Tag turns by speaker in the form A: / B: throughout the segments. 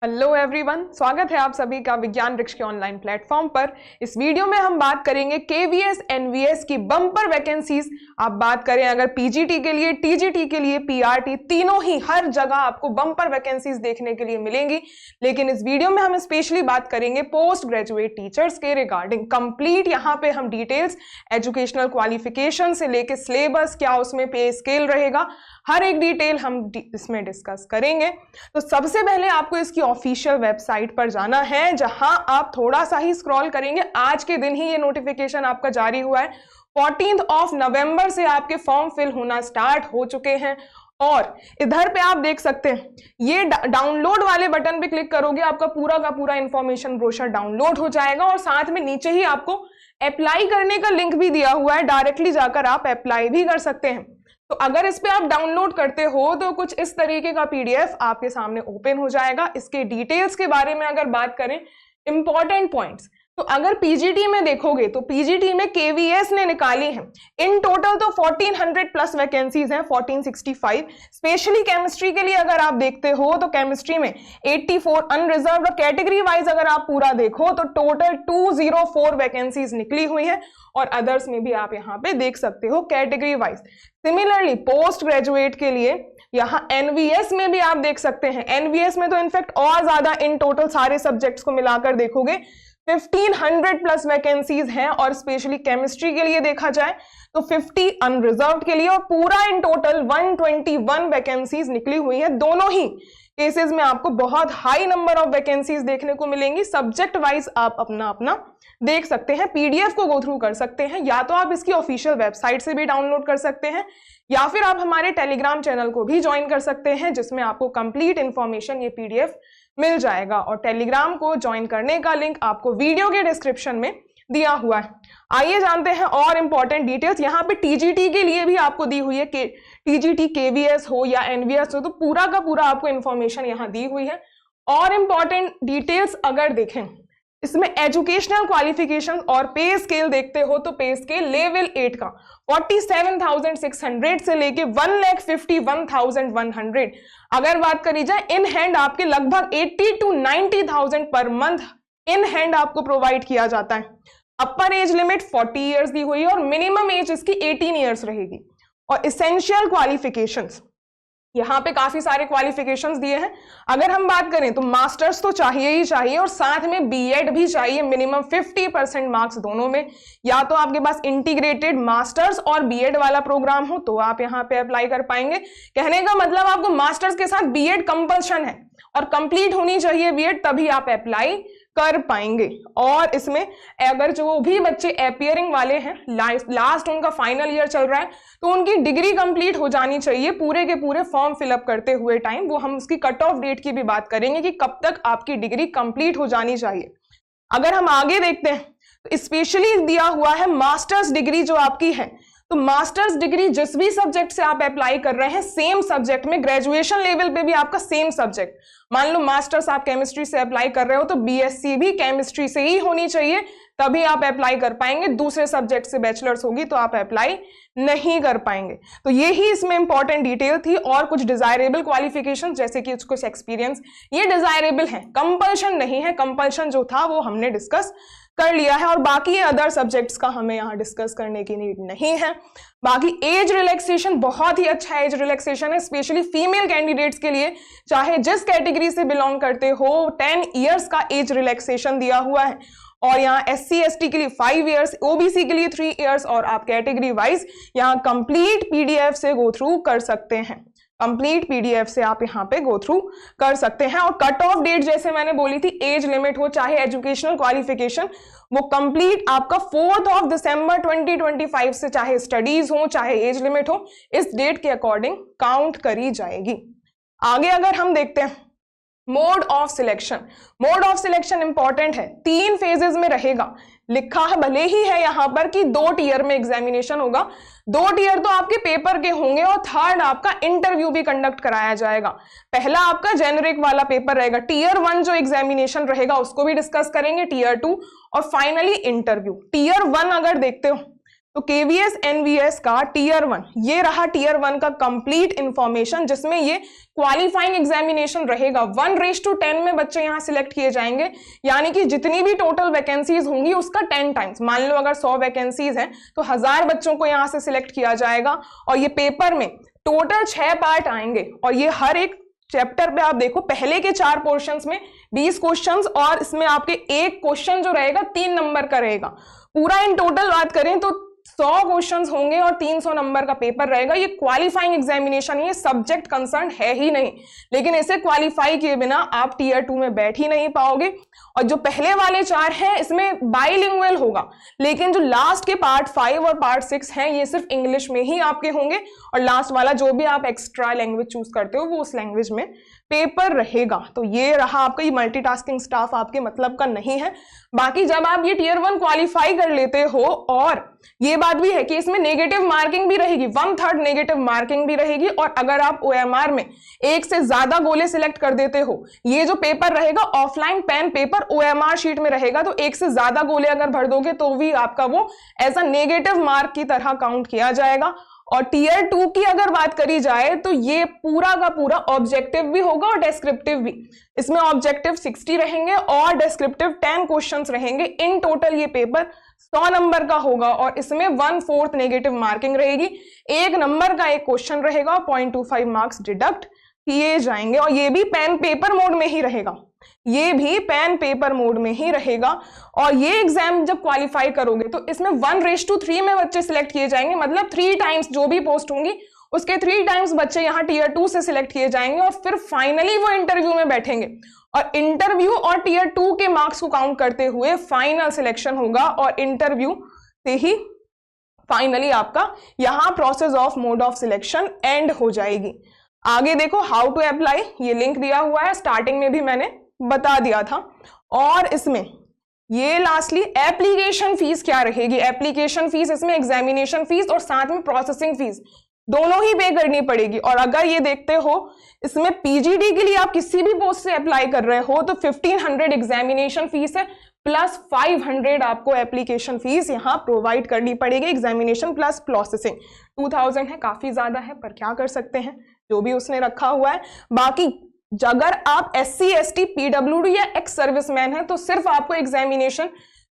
A: Hello everyone, स्वागत है आप सभी का विज्ञान वृक्ष के ऑनलाइन प्लेटफॉर्म पर। इस वीडियो में हम बात करेंगे केवीएस एनवीएस की बम्पर वैकेंसीज। आप बात करें अगर पीजीटी के लिए, टीजीटी के लिए, पीआरटी, तीनों ही हर जगह आपको बम्पर वैकेंसीज देखने के लिए मिलेंगी। लेकिन इस वीडियो में हम स्पेशली बात करेंगे पोस्ट ग्रेजुएट टीचर्स के रिगार्डिंग। कंप्लीट यहाँ पे हम डिटेल्स एजुकेशनल क्वालिफिकेशन से लेके सिलेबस, क्या उसमें पे स्केल रहेगा, हर एक डिटेल हम इसमें डिस्कस करेंगे। तो सबसे पहले आपको इसकी ऑफिशियल वेबसाइट पर जाना है, जहां आप थोड़ा सा ही स्क्रॉल करेंगे। आज के दिन ही ये नोटिफिकेशन आपका जारी हुआ है। 14 नवंबर से आपके फॉर्म फिल होना स्टार्ट हो चुके हैं। और इधर पे आप देख सकते हैं, ये डाउनलोड वाले बटन पे क्लिक करोगे, आपका पूरा का पूरा इंफॉर्मेशन ब्रोशर डाउनलोड हो जाएगा। और साथ में नीचे ही आपको अप्लाई करने का लिंक भी दिया हुआ है, डायरेक्टली जाकर आप अप्लाई भी कर सकते हैं। तो अगर इस पे आप डाउनलोड करते हो तो कुछ इस तरीके का पीडीएफ आपके सामने ओपन हो जाएगा। इसके डिटेल्स के बारे में अगर बात करें, इंपॉर्टेंट पॉइंट्स, तो अगर पीजीटी में देखोगे तो पीजीटी में केवीएस ने निकाली है इन टोटल तो 1400 प्लस वैकेंसीज हैं, 1465। स्पेशली केमिस्ट्री के लिए अगर आप देखते हो तो केमिस्ट्री में 84 अनरिजर्व, और कैटेगरी वाइज अगर आप पूरा देखो तो टोटल 204 वैकेंसीज निकली हुई है। और अदर्स में भी आप यहाँ पे देख सकते हो category wise. Similarly post graduate के लिए यहाँ एनवीएस में भी आप देख सकते हैं। एनवीएस में तो इनफैक्ट और ज्यादा, इन टोटल सारे सब्जेक्ट्स को मिलाकर देखोगे 1500 प्लस वैकेंसीज हैं। और स्पेशली केमिस्ट्री के लिए देखा जाए तो 50 अनरिजर्व्ड के लिए, और पूरा इन टोटल 121 वैकेंसीज निकली हुई है। दोनों ही केसेस में आपको बहुत हाई नंबर ऑफ वैकेंसीज देखने को मिलेंगी। सब्जेक्ट वाइज आप अपना अपना देख सकते हैं, पीडीएफ को गो थ्रू कर सकते हैं, या तो आप इसकी ऑफिशियल वेबसाइट से भी डाउनलोड कर सकते हैं, या फिर आप हमारे टेलीग्राम चैनल को भी ज्वाइन कर सकते हैं, जिसमें आपको कंप्लीट इंफॉर्मेशन ये पीडीएफ मिल जाएगा। और टेलीग्राम को ज्वाइन करने का लिंक आपको वीडियो के डिस्क्रिप्शन में दिया हुआ है। आइए जानते हैं और इंपॉर्टेंट डिटेल्स। यहाँ पे टीजीटी के लिए भी आपको दी हुई है, टीजीटी केवीएस हो या एनवीएस हो, तो पूरा का पूरा आपको इंफॉर्मेशन यहाँ दी हुई है। और इंपॉर्टेंट डिटेल्स अगर देखें, इसमें एजुकेशनल क्वालिफिकेशन और पे स्केल देखते हो तो पे स्केल लेवल 8 का 47,600 से लेके 1,51,100। अगर बात करी जाए इन हैंड, आपके लगभग 80 to 90,000 per month in hand आपको प्रोवाइड किया जाता है। अपर एज लिमिट 40 ईयर्स दी हुई है और मिनिमम एज इसकी 18 ईयर्स रहेगी। और इसेंशियल क्वालिफिकेशंस, यहाँ पे काफी सारे क्वालिफिकेशंस दिए हैं। अगर हम बात करें तो मास्टर्स तो चाहिए ही चाहिए, और साथ में बीएड भी चाहिए, मिनिमम 50% मार्क्स दोनों में। या तो आपके पास इंटीग्रेटेड मास्टर्स और बीएड वाला प्रोग्राम हो तो आप यहाँ पे अप्लाई कर पाएंगे। कहने का मतलब आपको मास्टर्स के साथ बीएड कंपल्शन है और कंप्लीट होनी चाहिए बीएड, तभी आप अप्लाई कर पाएंगे। और इसमें अगर जो भी बच्चे अपियरिंग वाले हैं, लास्ट उनका फाइनल ईयर चल रहा है, तो उनकी डिग्री कंप्लीट हो जानी चाहिए पूरे के पूरे फॉर्म फिलअप करते हुए टाइम। वो हम उसकी कट ऑफ डेट की भी बात करेंगे कि कब तक आपकी डिग्री कंप्लीट हो जानी चाहिए। अगर हम आगे देखते हैं तो स्पेशली दिया हुआ है मास्टर्स डिग्री जो आपकी है, तो मास्टर्स डिग्री जिस भी सब्जेक्ट से आप अप्लाई कर रहे हैं, सेम सब्जेक्ट में ग्रेजुएशन लेवल पे भी आपका सेम सब्जेक्ट, मान लो मास्टर्स आप केमिस्ट्री से अप्लाई कर रहे हो तो बीएससी भी केमिस्ट्री से ही होनी चाहिए, तभी आप अप्लाई कर पाएंगे। दूसरे सब्जेक्ट से बैचलर्स होगी तो आप अप्लाई नहीं कर पाएंगे। तो ये ही इसमें इंपॉर्टेंट डिटेल थी। और कुछ डिजायरेबल क्वालिफिकेशन जैसे कि कुछ एक्सपीरियंस, ये डिजायरेबल है, कंपल्शन नहीं है। कंपल्शन जो था वो हमने डिस्कस कर लिया है, और बाकी अदर सब्जेक्ट्स का हमें यहाँ डिस्कस करने की नीड नहीं है। बाकी एज रिलैक्सेशन बहुत ही अच्छा एज रिलैक्सेशन है, स्पेशली फीमेल कैंडिडेट्स के लिए, चाहे जिस कैटेगरी से बिलोंग करते हो, 10 ईयर्स का एज रिलैक्सेशन दिया हुआ है। और यहाँ SC ST के लिए 5 ईयर्स, OBC के लिए 3 ईयर्स, और आप कैटेगरी वाइज यहाँ कंप्लीट पीडीएफ से गो थ्रू कर सकते हैं। कंप्लीट पीडीएफ से आप यहाँ पे गो थ्रू कर सकते हैं। और कट ऑफ डेट जैसे मैंने बोली थी, एज लिमिट हो चाहे एजुकेशनल क्वालिफिकेशन, वो कंप्लीट आपका 4 दिसंबर 2025 से, चाहे स्टडीज हो चाहे एज लिमिट हो, इस डेट के अकॉर्डिंग काउंट करी जाएगी। आगे अगर हम देखते हैं mode of selection, mode of selection important है, 3 फेजेस में रहेगा। लिखा है भले ही है यहाँ पर कि 2 टीयर में एग्जामिनेशन होगा, 2 टीयर तो आपके पेपर के होंगे, और 3rd आपका इंटरव्यू भी कंडक्ट कराया जाएगा। पहला आपका जेनरिक वाला पेपर रहेगा, टीयर 1 जो एग्जामिनेशन रहेगा उसको भी डिस्कस करेंगे, टीयर 2, और फाइनली इंटरव्यू। टीयर 1 अगर देखते हो तो KVS NVS का टीयर 1, ये रहा टीयर 1 का कंप्लीट इंफॉर्मेशन, जिसमें ये क्वालिफाइंग एग्जामिनेशन रहेगा। 1:10 में बच्चे यहाँ सिलेक्ट किए जाएंगे, यानी कि जितनी भी टोटल वैकेंसीज होंगी उसका 10 टाइम्स। मान लो अगर 100 वैकेंसीज हैं तो 1000 बच्चों को यहाँ से सिलेक्ट किया जाएगा। और ये पेपर में टोटल 6 पार्ट आएंगे, और ये हर एक चैप्टर पे आप देखो पहले के 4 पोर्शंस में 20 क्वेश्चंस, और इसमें आपके एक क्वेश्चन जो रहेगा 3 नंबर का रहेगा। पूरा इन टोटल बात करें तो 100 क्वेश्चंस होंगे और 300 नंबर का पेपर रहेगा। ये क्वालिफाइंग एग्जामिनेशन, ये सब्जेक्ट कंसर्न है ही नहीं, लेकिन इसे क्वालिफाई किए बिना आप टीयर 2 में बैठ ही नहीं पाओगे। और जो पहले वाले 4 हैं इसमें बाइलिंगुअल होगा, लेकिन जो लास्ट के पार्ट 5 और पार्ट 6 हैं ये सिर्फ इंग्लिश में ही आपके होंगे, और लास्ट वाला जो भी आप एक्स्ट्रा लैंग्वेज चूज करते हो वो उस लैंग्वेज में पेपर रहेगा। तो ये रहा आपका, ये मल्टीटास्किंग स्टाफ आपके मतलब का नहीं है। बाकी जब आप ये टीयर 1 क्वालिफाई कर लेते हो, और ये बात भी है कि इसमें नेगेटिव मार्किंग भी रहेगी, 1/3 नेगेटिव मार्किंग भी रहेगी। और अगर आप OMR में एक से ज्यादा गोले सिलेक्ट कर देते हो, ये जो पेपर रहेगा offline pen paper OMR sheet में रहेगा, तो एक से ज्यादा गोले अगर भर दोगे तो भी आपका वो एज अ नेगेटिव मार्क की तरह काउंट किया जाएगा। और टीयर 2 की अगर बात करी जाए तो ये पूरा का पूरा ऑब्जेक्टिव भी होगा और डेस्क्रिप्टिव भी। इसमें ऑब्जेक्टिव 60 रहेंगे और डेस्क्रिप्टिव 10 क्वेश्चंस रहेंगे। इन टोटल ये पेपर 100 नंबर का होगा, और इसमें 1/4 नेगेटिव मार्किंग रहेगी। 1 नंबर का एक क्वेश्चन रहेगा, 0.25 मार्क्स डिडक्ट किए जाएंगे, और ये भी पेन पेपर मोड में ही रहेगा, ये भी पेन पेपर मोड में ही रहेगा। और ये एग्जाम जब क्वालिफाई करोगे तो इसमें 1:3 में बच्चे सिलेक्ट किए जाएंगे, मतलब 3 टाइम्स जो भी पोस्ट होंगी उसके 3 टाइम्स बच्चे यहाँ टीयर 2 से सिलेक्ट किए जाएंगे, और फिर फाइनली वो इंटरव्यू में बैठेंगे। और इंटरव्यू और टीयर 2 के मार्क्स को काउंट करते हुए फाइनल सिलेक्शन होगा, और इंटरव्यू से ही फाइनली आपका यहाँ process of mode of selection and हो जाएगी। आगे देखो हाउ टू अप्लाई, ये लिंक दिया हुआ है, स्टार्टिंग में भी मैंने बता दिया था। और इसमें ये लास्टली एप्लीकेशन फीस क्या रहेगी। एप्लीकेशन फीस इसमें एग्जामिनेशन फीस और साथ में प्रोसेसिंग फीस दोनों ही पे करनी पड़ेगी। और अगर ये देखते हो इसमें PGT के लिए आप किसी भी पोस्ट से अप्लाई कर रहे हो तो 1500 एग्जामिनेशन फीस है, प्लस 500 आपको एप्लीकेशन फीस यहाँ प्रोवाइड करनी पड़ेगी। एग्जामिनेशन प्लस प्रोसेसिंग 2000 है, काफी ज्यादा है, पर क्या कर सकते हैं, जो भी उसने रखा हुआ है। बाकी अगर आप SC ST PWD या एक्स सर्विसमैन है तो सिर्फ आपको एग्जामिनेशन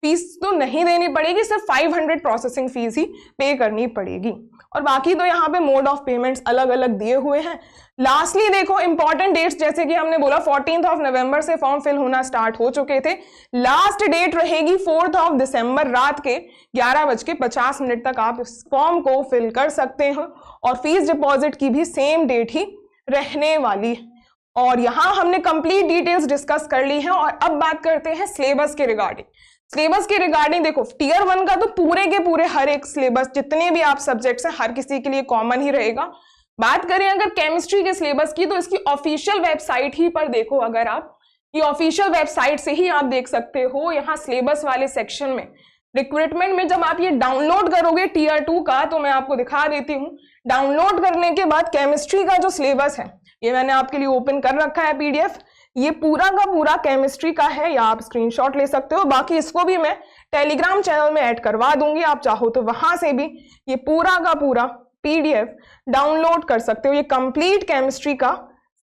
A: फीस तो नहीं देनी पड़ेगी, सिर्फ 500 प्रोसेसिंग फीस ही पे करनी पड़ेगी। और बाकी तो यहाँ पे मोड ऑफ पेमेंट्स अलग अलग दिए हुए हैं। लास्टली देखो इंपॉर्टेंट डेट्स, जैसे कि हमने बोला 14 नवंबर से फॉर्म फिल होना स्टार्ट हो चुके थे। लास्ट डेट रहेगी 4 दिसंबर रात के 11:50 तक आप इस फॉर्म को फिल कर सकते हैं, और फीस डिपॉजिट की भी सेम डेट ही रहने वाली है। और यहाँ हमने कंप्लीट डिटेल्स डिस्कस कर ली हैं। और अब बात करते हैं सिलेबस के रिगार्डिंग। सिलेबस के रिगार्डिंग देखो टीयर 1 का तो पूरे के पूरे हर एक सिलेबस जितने भी आप सब्जेक्ट्स हैं हर किसी के लिए कॉमन ही रहेगा। बात करें अगर केमिस्ट्री के सिलेबस की तो इसकी ऑफिशियल वेबसाइट ही पर देखो, अगर आप ये ऑफिशियल वेबसाइट से ही आप देख सकते हो। यहाँ सिलेबस वाले सेक्शन में रिक्रूटमेंट में जब आप ये डाउनलोड करोगे टीयर 2 का, तो मैं आपको दिखा देती हूँ। डाउनलोड करने के बाद केमिस्ट्री का जो सिलेबस है ये मैंने आपके लिए ओपन कर रखा है PDF। ये पूरा का पूरा केमिस्ट्री का है, या आप स्क्रीनशॉट ले सकते हो। बाकी इसको भी मैं टेलीग्राम चैनल में ऐड करवा दूंगी, आप चाहो तो वहां से भी ये पूरा का पूरा PDF डाउनलोड कर सकते हो। ये कंप्लीट केमिस्ट्री का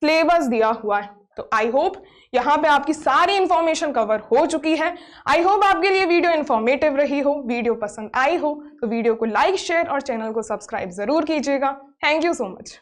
A: सिलेबस दिया हुआ है। तो आई होप यहाँ पे आपकी सारी इंफॉर्मेशन कवर हो चुकी है। आई होप आपके लिए वीडियो इंफॉर्मेटिव रही हो। वीडियो पसंद आई हो तो वीडियो को लाइक शेयर और चैनल को सब्सक्राइब जरूर कीजिएगा। Thank you so much.